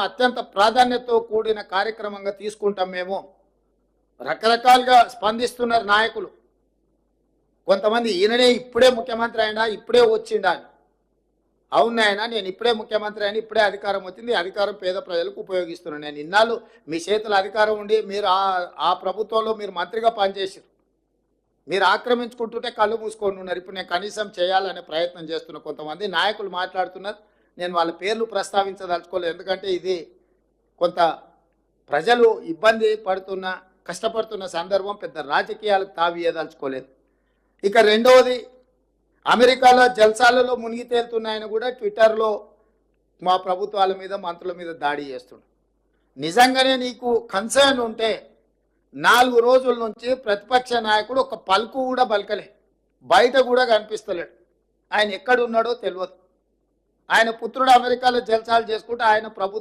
అత్యంత ప్రాధాన్యతతో కూడిన కార్యక్రమంగా తీసుకుంటాం మేము. రకరకాలుగా స్పందిస్తున్నారు నాయకులు. కొంతమంది ఈయననే ఇప్పుడే ముఖ్యమంత్రి అయినా ఇప్పుడే వచ్చిండా అని. అవును నాయన, నేను ఇప్పుడే ముఖ్యమంత్రి అయినా ఇప్పుడే అధికారం వచ్చింది, అధికారం పేద ప్రజలకు ఉపయోగిస్తున్నాను. నేను ఇన్నాళ్ళు మీ చేతుల అధికారం ఉండి మీరు ఆ ప్రభుత్వంలో మీరు మంత్రిగా పనిచేసారు, మీరు ఆక్రమించుకుంటుంటే కళ్ళు మూసుకొని ఉన్నారు. ఇప్పుడు నేను కనీసం చేయాలనే ప్రయత్నం చేస్తున్న కొంతమంది నాయకులు మాట్లాడుతున్నారు. నేను వాళ్ళ పేర్లు ప్రస్తావించదలుచుకోలేదు, ఎందుకంటే ఇది కొంత ప్రజలు ఇబ్బంది పడుతున్న కష్టపడుతున్న సందర్భం, పెద్ద రాజకీయాలకు తావియదలుచుకోలేదు. ఇక రెండవది, అమెరికాలో జల్సాలలో మునిగి తేలుతున్నాయని కూడా ట్విట్టర్లో మా ప్రభుత్వాల మీద మంత్రుల మీద దాడి చేస్తున్నాడు. నిజంగానే నీకు కన్సర్న్ ఉంటే 4 రోజుల నుంచి ప్రతిపక్ష నాయకుడు ఒక పలుకు కూడా పలకలే, బయట కూడా కనిపిస్తలేడు. ఆయన ఎక్కడున్నాడో తెలియదు. ఆయన పుత్రుడు అమెరికాలో జల్సాలు చేసుకుంటే ఆయన ప్రభుత్వం